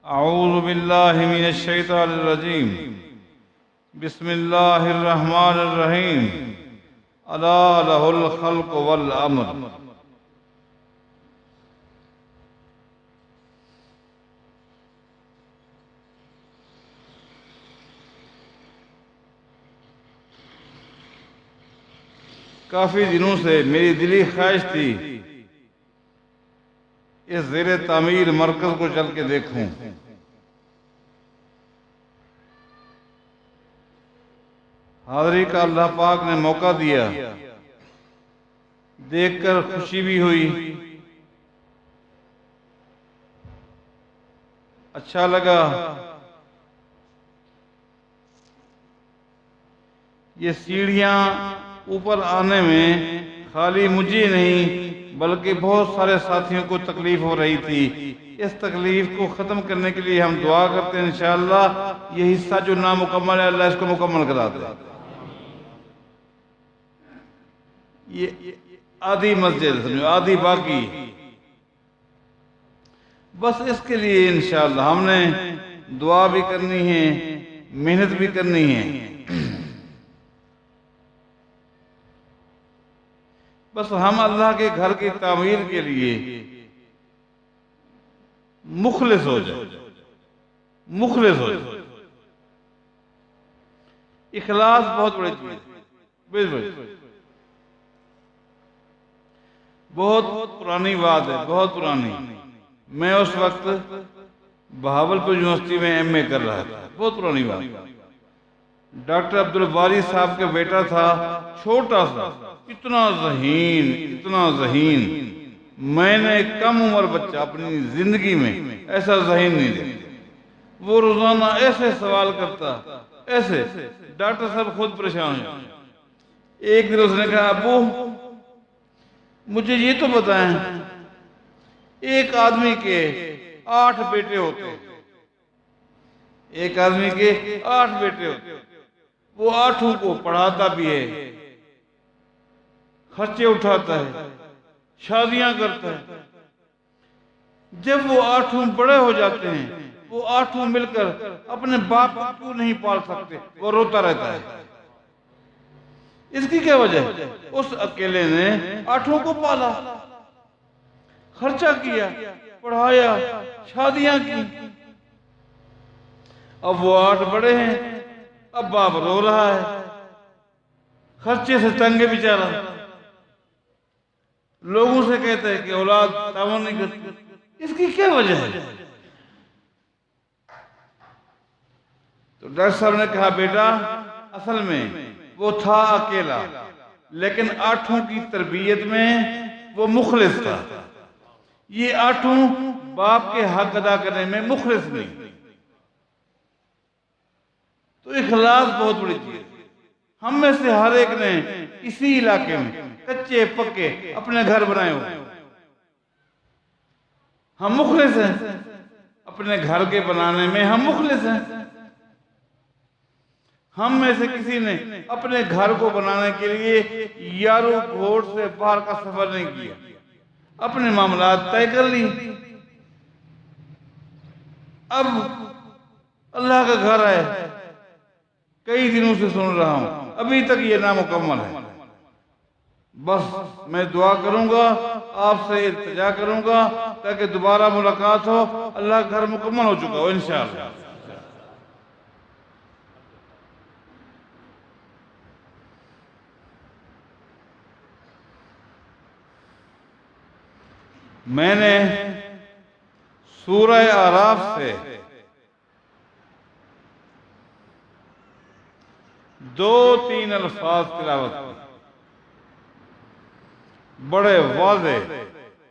اعوذ باللہ من الشیطان الرجیم بسم اللہ الرحمن الرحیم الا لہ الخلق والامر۔ کافی دنوں سے میری دلی خواہش تھی اس زیر تعمیر مرکز کو چل کے دیکھوں۔ حاضری کا اللہ پاک نے موقع دیا، دیکھ کر خوشی بھی ہوئی، اچھا لگا۔ یہ سیڑھیاں اوپر آنے میں خالی مجھے نہیں بلکہ بہت سارے ساتھیوں کو تکلیف ہو رہی تھی۔ اس تکلیف کو ختم کرنے کے لیے ہم دعا کرتے ہیں انشاءاللہ یہ حصہ جو نامکمل ہے اللہ اس کو مکمل کرا دے۔ یہ آدھی مسجد سمجھو، آدھی باقی، بس اس کے لیے انشاءاللہ ہم نے دعا بھی کرنی ہے، محنت بھی کرنی ہے۔ بس ہم اللہ کے گھر کی تعمیر کے لیے مخلص ہو جائے، مخلص ہو جائے۔ اخلاص بہت بڑی چیز ہے، بالکل بہت پرانی بات ہے، بہت پرانی۔ میں اس وقت بہاولپور یونیورسٹی میں ایم اے کر رہا تھا، بہت پرانی بات۔ ڈاکٹر عبدالباری صاحب کا بیٹا تھا، چھوٹا سا، اتنا ذہین، اتنا ذہین۔ میں نے کم عمر بچہ اپنی زندگی میں ایسا ذہین نہیں دیکھا۔ وہ روزانہ ایسے سوال کرتا، ایسے ڈاکٹر صاحب خود پریشان ہیں۔ ایک دن اس نے کہا ابو مجھے یہ تو بتائیں ایک آدمی کے 8 بیٹے ہوتے ہیں، ایک آدمی کے 8 بیٹے ہوتے ہیں، وہ 8 کو پڑھاتا بھی ہے، خرچے اٹھاتا ہے، شادیاں کرتا ہے۔ جب وہ 8 بڑے ہو جاتے ہیں وہ 8 مل کر اپنے باپ کو کیوں نہیں پال سکتے، وہ روتا رہتا ہے۔ اس کی کیا وجہ ہے؟ اس اکیلے نے 8 کو پالا، خرچہ کیا، پڑھایا، شادیاں کی۔ اب وہ 8 بڑے ہیں، اب باپ رو رہا ہے، خرچے سے تنگ ہے بیچارہ، لوگوں سے کہتا ہے کہ اولاد تعاون نہیں کرتی۔ اس کی کیا وجہ ہے؟ تو ڈاکٹر صاحب نے کہا بیٹا اصل میں وہ تھا اکیلا، لیکن 8 کی تربیت میں وہ مخلص تھا۔ یہ 8 باپ کے حق ادا کرنے میں مخلص نہیں۔ تو اخلاص بہت بڑی چیز ہے۔ ہم میں سے ہر ایک نے اسی علاقے میں کچے پکے اپنے گھر بنائے ہوئے، ہم مخلص ہیں، اپنے گھر کے بنانے میں ہم مخلص ہیں۔ ہم میں سے کسی نے اپنے گھر کو بنانے کے لیے یارو گھوڑ سے باہر کا سفر نہیں کیا، اپنے معاملات طے کر لی۔ اب اللہ کا گھر ہے، کئی دنوں سے سن رہا ہوں، ابھی تک یہ نامکمل ہے۔ بس میں دعا کروں گا، آپ سے التجا کروں گا تاکہ دوبارہ ملاقات ہو، اللہ کا گھر مکمل ہو چکا ہو انشاءاللہ۔ میں نے سورہ اعراف سے 2-3 الفاظ تلاوت کی، بڑے واضح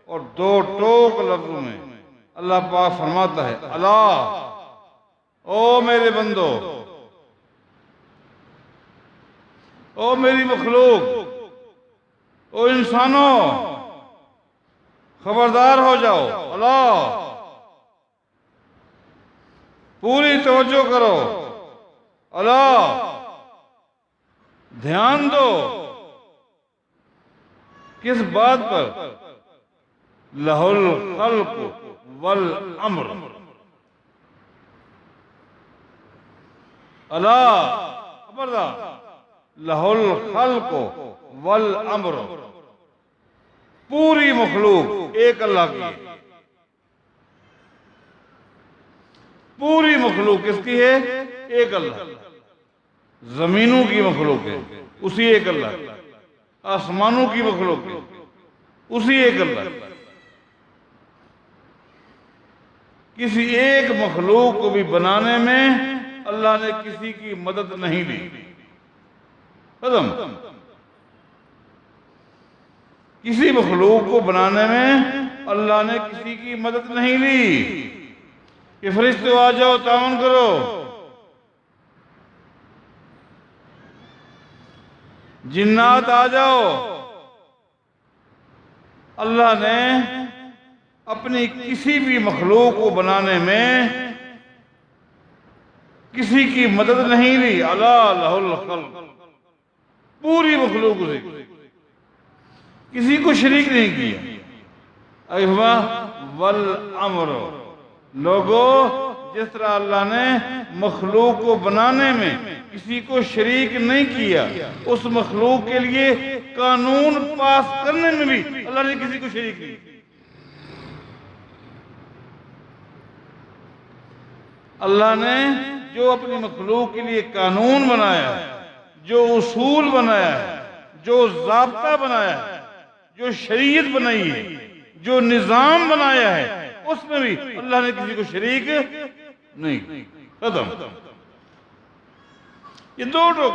اور 2 ٹوک لفظوں میں۔ اللہ پاک فرماتا ہے اللہ او میرے بندو، او میری مخلوق، او انسانوں، خبردار ہو جاؤ، اللہ پوری توجہ کرو، اللہ دھیان دو۔ کس بات پر؟ لہ الخلق والامر، الا خبردار، لہ الخلق والامر، پوری مخلوق ایک اللہ کی ہے، پوری مخلوق کس کی ہے؟ ایک اللہ، زمینوں کی مخلوق ہے اسی ایک اللہ، آسمانوں کی مخلوق ہے اسی ایک اللہ، کسی ایک مخلوق کو بھی بنانے میں اللہ نے کسی کی مدد نہیں لی، ختم۔ کسی مخلوق کو بنانے میں اللہ نے کسی کی مدد نہیں لی کہ فرشتوں آ جاؤ تعاون کرو، جنات آ جاؤ۔ اللہ نے اپنی کسی بھی مخلوق کو بنانے میں کسی کی مدد نہیں لی، الا لہ الخلق، پوری مخلوق سے کسی کو شریک نہیں کیا۔ ایفا والامر، لوگو جس طرح اللہ نے مخلوق کو بنانے میں کسی کو شریک نہیں کیا، اس مخلوق کے لیے قانون پاس کرنے میں بھی اللہ نے کسی کو شریک نہیں کیا۔ اللہ نے جو اپنی مخلوق کے لیے قانون بنایا ہے، جو اصول بنایا ہے، جو ضابطہ بنایا ہے، جو شریعت بنائی ہے، جو نظام بنایا ہے، اس میں بھی اللہ نے کسی کو شریک نہیں، ختم۔ یہ دو ٹوک۔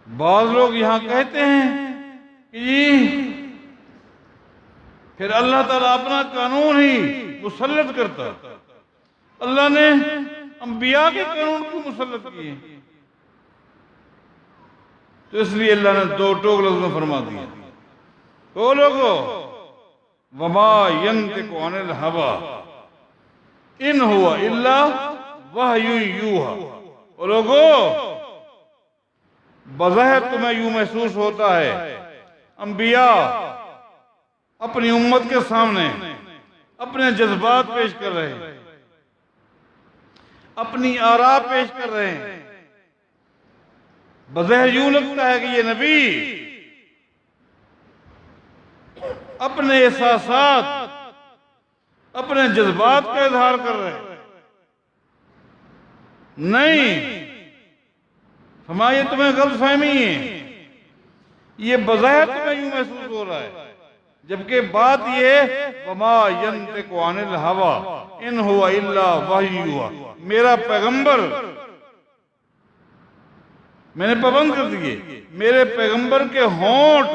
بعض لوگ یہاں کہتے ہیں کہ جی پھر اللہ تعالیٰ اپنا قانون ہی مسلط کرتا، اللہ نے انبیاء کے قانون کو مسلط کیے، تو اس لیے اللہ نے دو ٹوک لفظ میں فرما دیا، تو لوگو وما ینطق عن الہوا ان ہوا الا وحی یوحی، اور لوگو بظاہر تمہیں یوں محسوس ہوتا ہے انبیاء اپنی امت کے سامنے اپنے جذبات پیش کر رہے ہیں، اپنی آراء پیش کر رہے ہیں، بظاہر یوں لگتا ہے کہ یہ نبی اپنے احساسات اپنے جذبات کا اظہار کر رہے ہیں، نہیں، فرمایا یہ تمہیں غلط فہمی ہے، یہ بظاہر تمہیں یوں محسوس ہو رہا ہے، جبکہ بات یہ وما ینطق عن الہوا ان ہوا الا وحی یوحی، میرا پیغمبر میں نے پابند کر دیے، میرے پیغمبر کے ہونٹ،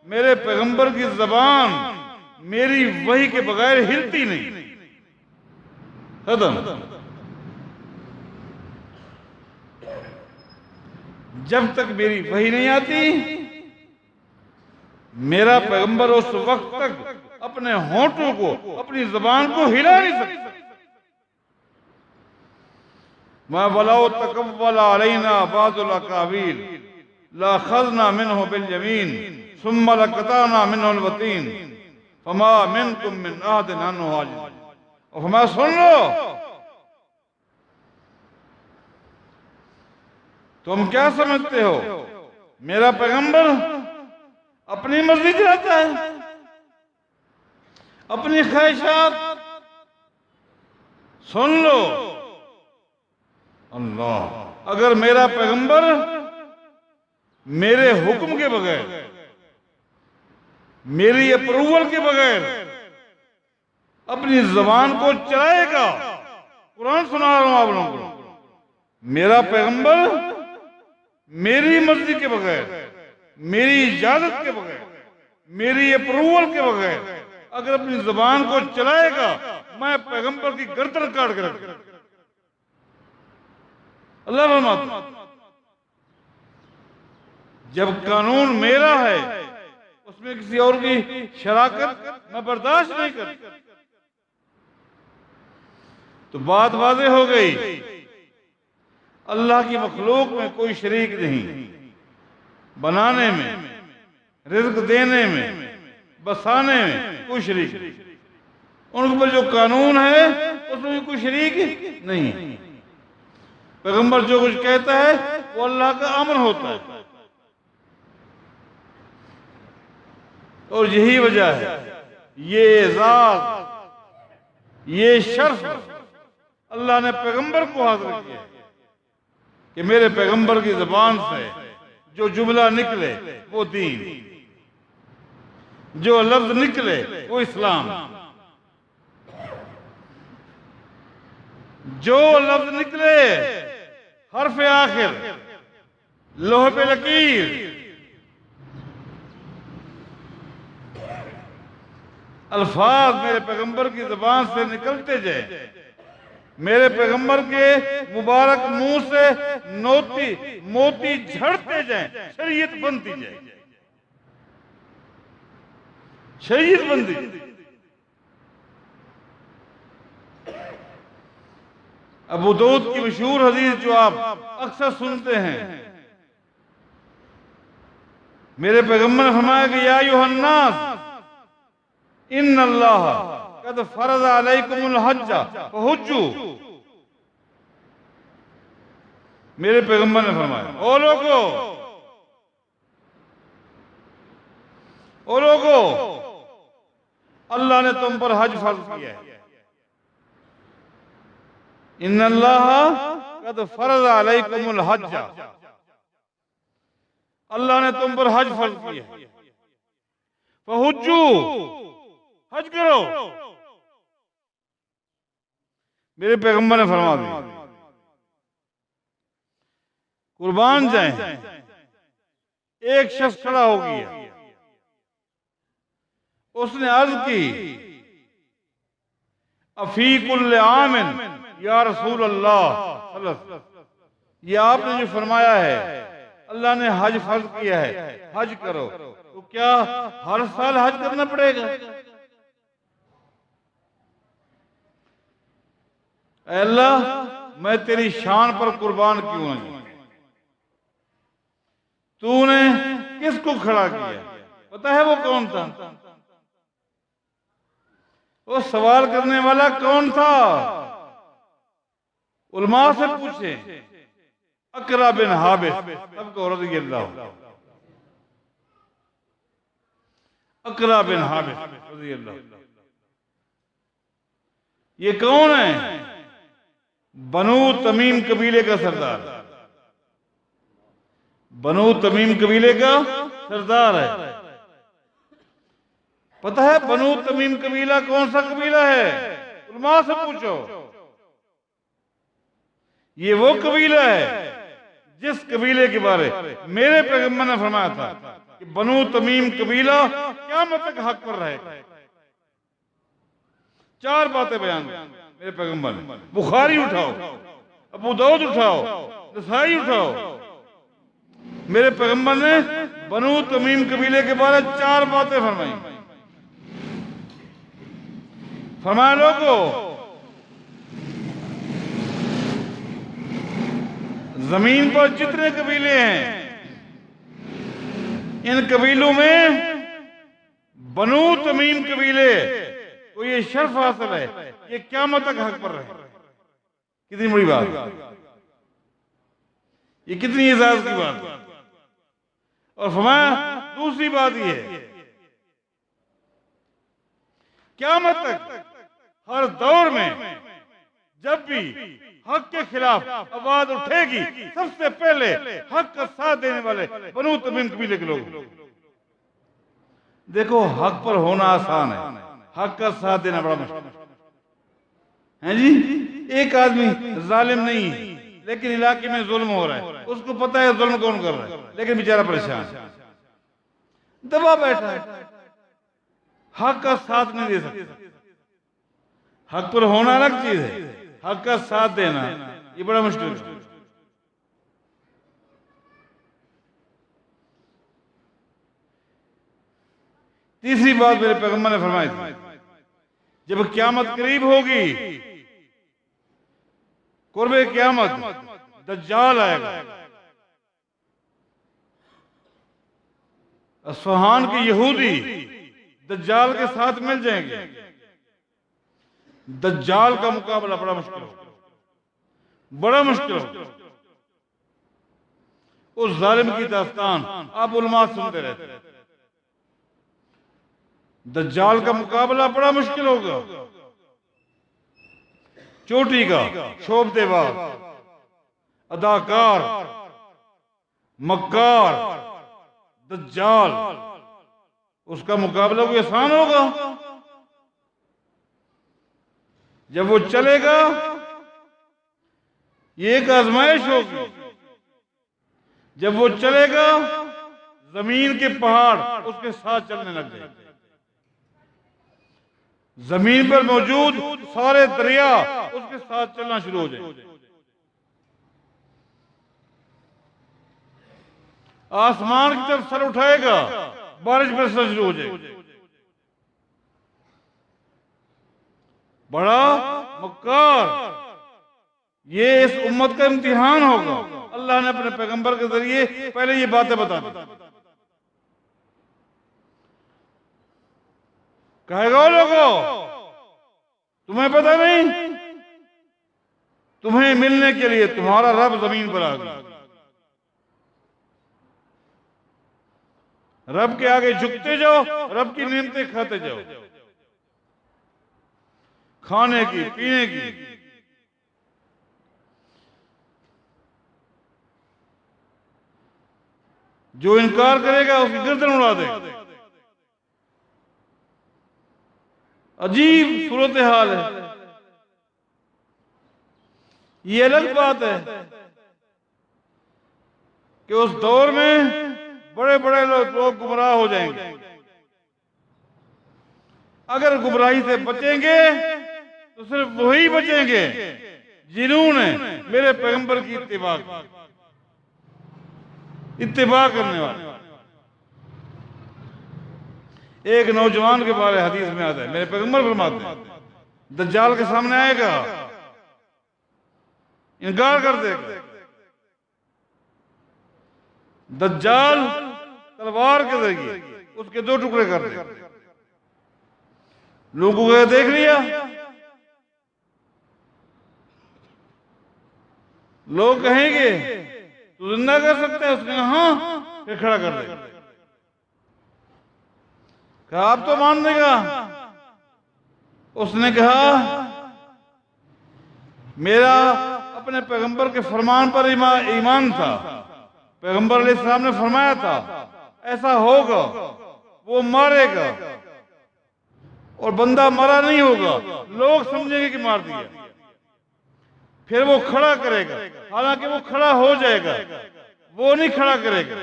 میرے پیغمبر کی زبان میری وحی کے بغیر ہلتی نہیں، ختم۔ جب تک میری وحی نہیں آتی میرا پیغمبر اس وقت تک اپنے ہونٹوں کو اپنی زبان کو ہلا نہیں سکتا۔ ما ولو تقول علینا بعض الاقاویل لاخذنا منه بالیمین ثم لقطعنا منه الوتین فما منکم من احد عنہ حاجز، اور فرمایا سن لو، تم کیا سمجھتے ہو میرا پیغمبر اپنی مرضی چلاتا ہے، اپنی خواہشات؟ سن لو، اللہ، اگر میرا پیغمبر میرے حکم کے بغیر، میری اپروول کے بغیر اپنی زبان کو چلائے گا، قرآن سنا رہا ہوں آپ لوگوں کو، میرا پیغمبر میری مرضی کے بغیر، میری اجازت کے بغیر، میری اپروول کے بغیر اگر اپنی زبان کو چلائے گا، میں پیغمبر کی گردن کاٹ کے رکھ، اللہ فرماتا جب قانون میرا ہے اس میں کسی اور کی شراکت میں برداشت نہیں کرتا۔ تو بات واضح ہو گئی، اللہ کی مخلوق میں کوئی شریک نہیں، بنانے میں، رزق دینے میں، بسانے میں کوئی شریک نہیں۔ ان کے اوپر جو قانون ہے اس میں بھی کوئی شریک نہیں. پیغمبر جو کچھ کہتا ہے وہ اللہ کا امر ہوتا ہے. اور یہی وجہ ہے یہ اعزاز، یہ شرف اللہ نے پیغمبر کو حاصل کیا ہے کہ میرے پیغمبر کی زبان سے جو جملہ نکلے وہ دین، جو لفظ نکلے وہ اسلام، جو لفظ نکلے حرف آخر لوح پہ لکیر، الفاظ میرے پیغمبر کی زبان سے نکلتے جائیں، میرے پیغمبر کے مبارک منہ سے موتی جھڑتے جائیں، شریعت بنتی جائے، شریعت بنتی جائے. ابو داؤد کی مشہور حدیث جو آپ اکثر سنتے ہیں، میرے پیغمبر نے فرمایا کہ یا ایھا الناس ان اللہ قد فرض علیکم الحج فحجوا. میرے پیغمبر نے فرمایا او لوگو اللہ نے تم پر حج فرض کیا ہے. ان اللہ قد فرض علیکم الحج، اللہ نے تم پر حج فرض کیا ہے. فحجوا، حج کرو. میرے پیغمبر نے فرما دیا قربان جائیں. ایک شخص کھڑا ہو گیا، اس نے عرض کی افی کل عام یا رسول اللہ، یہ آپ نے جو فرمایا ہے اللہ نے حج فرض کیا ہے حج کرو، تو کیا ہر سال حج کرنا پڑے گا؟ اے اللہ میں تیری شان پر قربان کیوں نہیں؟ تو نے کس کو کھڑا کیا؟ پتہ ہے وہ کون تھا؟ وہ سوال کرنے والا کون تھا؟ علماء سے پوچھیں. اقرا بن حابس سب کو رضی اللہ، اقرا بن حابس رضی اللہ. یہ کون ہے؟ بنو تمیم قبیلے کا سردار، بنو تمیم قبیلے کا سردار ہے. پتہ ہے بنو تمیم قبیلہ کون سا قبیلہ ہے؟ علماء سے پوچھو. یہ وہ قبیلہ ہے جس قبیلے کے بارے میرے پیغمبر نے فرمایا تھا کہ بنو تمیم قبیلہ قیامت تک حق پر رہے گا. 4 باتیں بیان میرے پیغمبر نے. بخاری اٹھاؤ، ابو داؤد اٹھاؤ، نسائی اٹھاؤ. میرے پیغمبر نے بنو تمیم قبیلے کے بارے 4 باتیں فرمائی. فرمایا لوگو زمین پر جتنے قبیلے ہیں ان قبیلوں میں بنو تمیم قبیلے کو یہ شرف حاصل ہے یہ قیامت تک حق پر رہے. کتنی بڑی بات، یہ کتنی اعزاز کی بات. اور فرمایا دوسری بات یہ ہے قیامت تک ہر دور میں جب بھی حق کے خلاف آواز اٹھے گی سب سے پہلے حق کا ساتھ دینے والے بنو تمیم قبیلے کے لوگ. دیکھو حق پر ہونا آسان ہے، حق کا ساتھ دینا بڑا مشکل ہے. جی ایک آدمی ظالم نہیں ہے لیکن علاقے میں ظلم ہو رہا ہے، اس کو پتہ ہے ظلم کون کر رہا ہے لیکن بیچارہ پریشان دبا بیٹھا ہے، حق کا ساتھ نہیں دے سکتا. حق پر ہونا الگ چیز ہے، حق کا ساتھ دینا یہ بڑا مشکل ہے. تیسری بات میرے پیغمبر نے فرمائی تھی جب قیامت قریب ہوگی، قرب قیامت، دجال آئے گا. اصفہان کے یہودی دجال کے ساتھ مل جائیں گے. دجال کا مقابلہ بڑا مشکل ہوگا، بڑا مشکل ہوگا۔ اس ظالم کی داستان آپ علماء سنتے رہتے ہیں، دجال کا مقابلہ بڑا مشکل ہوگا۔ چوٹی کا شوبدے باز، اداکار، مکار، دجال، اس کا مقابلہ کوئی آسان ہوگا؟ جب وہ چلے گا یہ ایک آزمائش ہوگی، جب وہ چلے گا زمین کے پہاڑ اس کے ساتھ چلنے لگ جائیں گے، زمین پر موجود سارے دریا اس کے ساتھ چلنا شروع ہو جائیں گے، آسمان کی طرف سر اٹھائے گا بارش برسنا شروع ہو جائے گی۔ بڑا مکار، یہ اس امت کا امتحان ہوگا۔ اللہ نے اپنے پیغمبر کے ذریعے پہلے یہ باتیں بتا دی، کہے گا لوگو تمہیں پتہ نہیں، تمہیں ملنے کے لیے تمہارا رب زمین پر آ گیا، رب کے آگے جھکتے جاؤ، رب کی نعمتیں کھاتے جاؤ، کھانے کی، پینے کی۔ جو انکار کرے گا اس کی گردن اڑا دے گا۔ عجیب صورتحال ہے۔ یہ الگ بات ہے کہ اس دور میں بڑے بڑے لوگ گمراہ ہو جائیں گے، اگر گمراہی سے بچیں گے تو صرف وہی بچیں گے جنہوں نے میرے پیغمبر کی اتباع کرنے والے۔ ایک نوجوان کے بارے حدیث میں آتا ہے، میرے پیغمبر فرماتے ہیں دجال کے سامنے آئے گا، انکار کر دے گا۔ دجال تلوار کے ذریعے اس کے دو ٹکڑے کر دے گا۔ لوگوں کو دیکھ لیا، لوگ کہیں گے تو زندہ کر سکتے ہیں؟ اس نے ہاں، پھر کھڑا کر دے گا۔ کہا آپ تو مان دے گا؟ اس نے کہا میرا اپنے پیغمبر کے فرمان پر ایمان تھا، پیغمبر علیہ السلام نے فرمایا تھا ایسا ہوگا، وہ مارے گا اور بندہ مرا نہیں ہوگا، لوگ سمجھیں گے کہ مار دیا، پھر وہ کھڑا کرے گا، حالانکہ وہ کھڑا ہو جائے گا، وہ نہیں کھڑا کرے گا،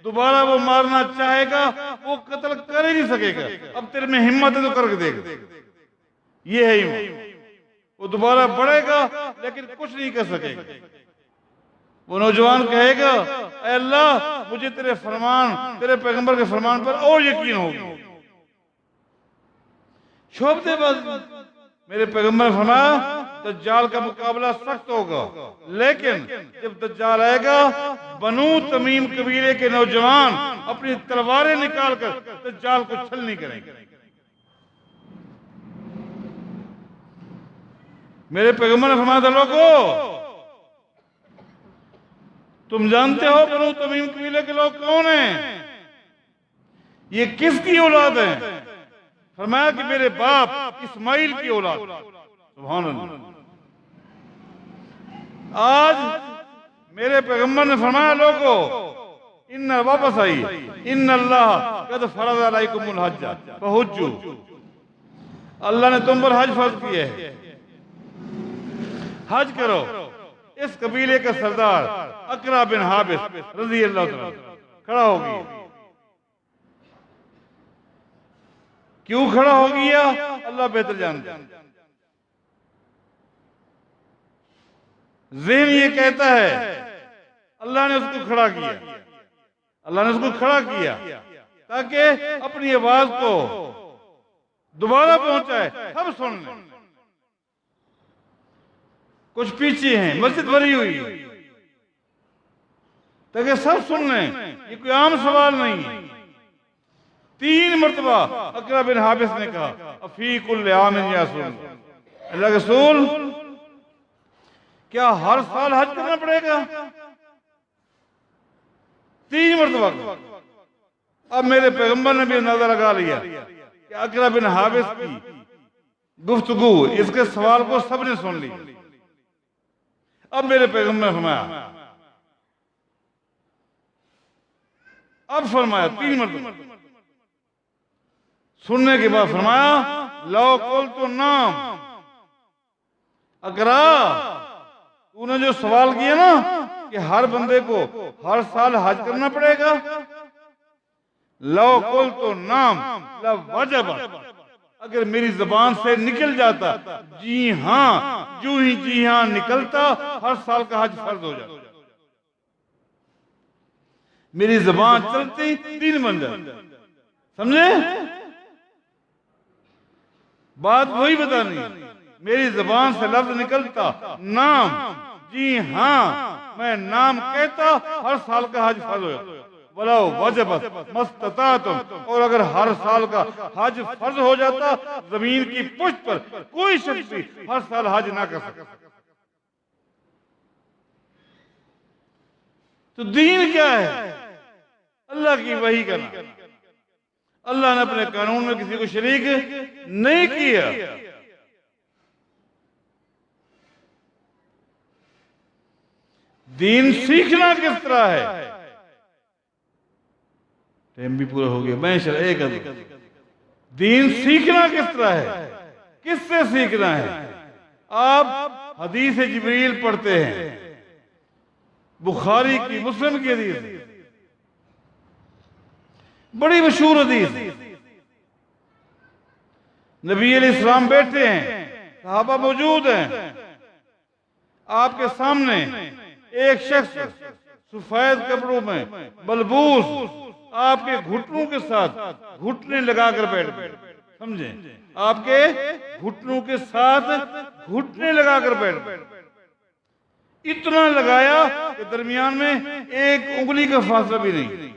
دوبارہ وہ مارنا چاہے گا، وہ قتل کر ہی نہیں سکے گا، اب تیرے میں ہمت ہے تو کر کے دے گا۔ یہ ہے ایمان، وہ دوبارہ بڑھے گا لیکن کچھ نہیں کر سکے گا۔ وہ نوجوان کہے گا اے اللہ مجھے تیرے فرمان، تیرے پیغمبر کے فرمان پر اور یقین ہوگا۔ شعبدے باز، میرے پیغمبر نے فرمایا دجال کا مقابلہ سخت ہوگا، لیکن جب دجال آئے گا بنو تمیم قبیلے کے نوجوان اپنی تلواریں نکال کر دجال کو چھلنی کریں گے۔ میرے پیغمبر نے فرمایا تھا لوگو تم جانتے ہو بنو تمیم قبیلے کے لوگ کون ہیں؟ یہ کس کی اولاد ہیں؟ فرمایا کہ میرے باپ اسماعیل کی اولاد۔ سبحان اللہ۔ آج میرے پیغمبر نے فرمایا لوگو ان واپس آئی، ان اللہ قد فرض علیکم الحج فحجوا، اللہ نے تم پر حج فرض کیا ہے، حج کرو۔ اس قبیلے کا سردار اقرا بن حابس رضی اللہ تعالیٰ کھڑا ہو گیا۔ کیوں کھڑا ہو گیا اللہ بہتر جانتا ہے۔ ذہن یہ کہتا ہے اللہ نے اس کو کھڑا کیا، اللہ نے اس کو کھڑا کیا تاکہ اپنی آواز کو دوبارہ پہنچائے، سب سن لیں۔ کچھ پیچھے ہیں، مسجد بھری ہوئی تاکہ سب سن لیں، یہ کوئی عام سوال نہیں ہے۔ 3 مرتبہ اقرا بن حابس نے کہا افی کل عام یا رسول اللہ، اللہ کے رسول کیا ہر سال حج کرنا پڑے گا؟ 3 مرتبہ۔ اب میرے پیغمبر نے بھی اندازہ لگا لیا کہ اقرا بن حابس کی گفتگو، اس کے سوال کو سب نے سن لی۔ اب میرے پیغمبر نے فرمایا 3 مرتبہ سننے کے بعد فرمایا لو قلت نام، اقرا تو نے جو سوال کیا نا کہ ہر بندے کو ہر سال حج کرنا پڑے گا، لو قلت نام لوجب، اگر میری زبان سے نکل جاتا جی ہاں، جو ہی جی ہاں نکلتا ہر سال کا حج فرض ہو جاتا۔ میری زبان چلتی 3 بن جاتی، سمجھے؟ بات وہی بتانی، میری زبان سے لفظ نکلتا نام، جی ہاں میں نام کہتا ہر سال کا حج فرض ہو جاتا۔ وَلَوْ وَجَبَتْ مَسْتَطَعْتُمْ، اور اگر ہر سال کا حج فرض ہو جاتا زمین کی پشت پر کوئی شخص بھی ہر سال حج نہ کر سکتا۔ تو دین کیا ہے؟ اللہ کی وحی کا نام۔ اللہ نے اپنے قانون میں کسی کو شریک نہیں کیا۔ دین سیکھنا کس طرح ہے؟ ٹائم بھی پورا ہو گیا، میں ایک دین سیکھنا کس طرح ہے؟ کس سے سیکھنا ہے؟ آپ حدیث جبریل پڑھتے ہیں، بخاری کی، مسلم کی حدیث، بڑی مشہور حدیث۔ نبی علیہ السلام بیٹھے ہیں، صحابہ موجود ہیں، آپ کے سامنے ایک شخص سفید کپڑوں میں ملبوس آپ کے گھٹنوں کے ساتھ گھٹنے لگا کر بیٹھ گئے، سمجھیں؟ آپ کے گھٹنوں کے ساتھ گھٹنے لگا کر بیٹھ گئے، اتنا لگایا کہ درمیان میں ایک انگلی کا فاصلہ بھی نہیں۔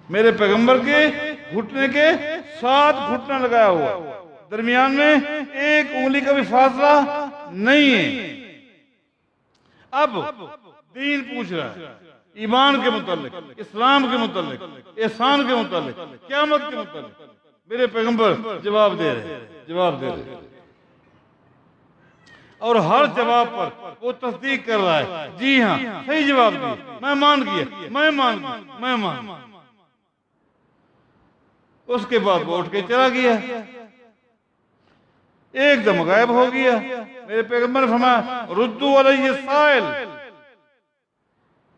میرے پیغمبر کے گھٹنے کے ساتھ گھٹنا لگایا ہوا، درمیان میں ایک انگلی کا بھی فاصلہ نہیں ہے۔ اب دین پوچھ رہا ہے، ایمان کے متعلق، اسلام کے متعلق، احسان کے متعلق، قیامت کے متعلق۔ میرے پیغمبر جواب دے رہے، اور ہر جواب پر وہ تصدیق کر رہا ہے، جی ہاں صحیح جواب دیا، میں مان گیا، میں مان گیا، میں مان گیا۔ اس کے بعد وہ اٹھ کے چلا گیا، ایک دم غائب ہو گیا۔ میرے پیغمبر نے فرمایا ردو علیہ السائل،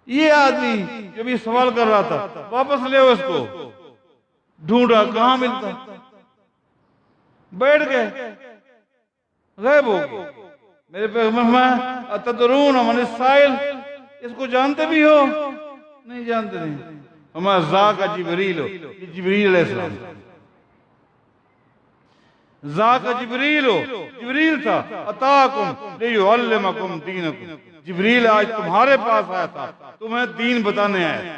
یہ آدمی جو بھی سوال کر رہا تھا واپس لے اس کو۔ ڈھونڈا کہاں ملتا، بیٹھ گئے، غائب ہو گئے۔ میرے پیغمبر نے فرمایا اتدرون من السائل، اس کو جانتے بھی ہو؟ نہیں جانتے نہیں۔ فرمایا ذاک جبریل، یہ جبریل علیہ السلام، ذاک جبریل، جبریل تھا، اتاکم لیعلمکم دینکم، جبریل آج تمہارے پاس آیا تھا، تمہیں دین بتانے آیا تھا،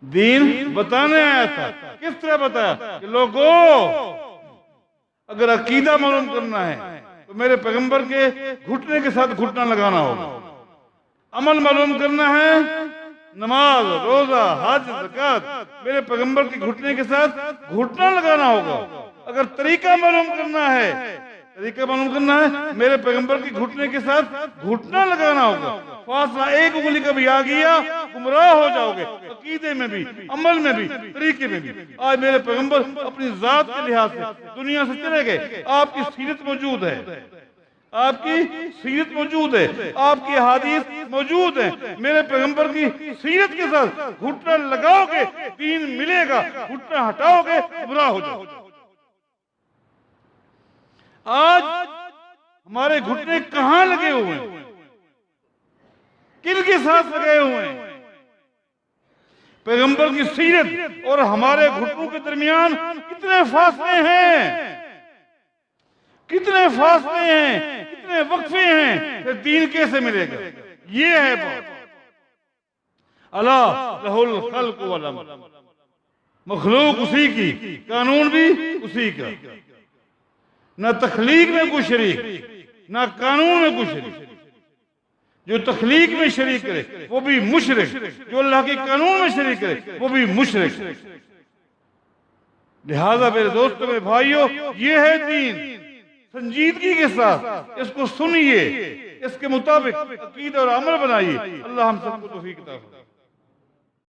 دین بتانے آیا تھا۔ کس طرح بتایا؟ کہ لوگوں اگر عقیدہ معلوم کرنا ہے تو میرے پیغمبر کے گھٹنے کے ساتھ گھٹنا لگانا ہوگا، عمل معلوم کرنا ہے، نماز، روزہ، حج، زکوٰۃ، میرے پیغمبر کے گھٹنے کے ساتھ گھٹنا لگانا ہوگا۔ اگر طریقہ معلوم کرنا ہے، میرے پیغمبر کے گھٹنے کے ساتھ گھٹنا لگانا ہوگا۔ فاصلہ ایک انگلی کا بھی آ گیا گمراہ ہو جاؤ گے، عقیدے میں بھی، عمل میں بھی، طریقے میں بھی۔ آج میرے پیغمبر اپنی ذات کے لحاظ سے دنیا سے چلے گئے، آپ کی سیرت موجود ہے، آپ کی سیرت موجود ہے، آپ کی احادیث موجود ہے۔ میرے پیغمبر کی سیرت کے ساتھ گھٹنا لگاؤ گے دین ملے گا، گھٹنا ہٹاؤ گے گمراہ ہو جاؤ۔ آج ہمارے گھٹنے کہاں لگے ہوئے ہیں؟ کن کے ساتھ لگے ہوئے ہیں؟ پیغمبر کی سیرت اور ہمارے گھٹنوں کے درمیان کتنے فاصلے ہیں، کتنے فاصلے ہیں، کتنے وقفے ہیں، کہ دین کیسے ملے گا؟ یہ ہے بات۔ اللہ لہ الخلق والامر، مخلوق اسی کی، قانون بھی اسی کا۔ نہ تخلیق میں کوئی شریک، نہ قانون میں کوئی شریک۔ جو تخلیق میں شریک کرے وہ بھی مشرک، جو اللہ کے قانون میں شریک کرے وہ بھی مشرک۔ لہذا میرے دوستوں، میرے بھائیوں، یہ ہے دین۔ سنجیدگی کے ساتھ اس کو سنیے، اس کے مطابق عقیدہ اور عمل بنائیے۔ اللہ ہم سب کو توفیق عطا فرمائے۔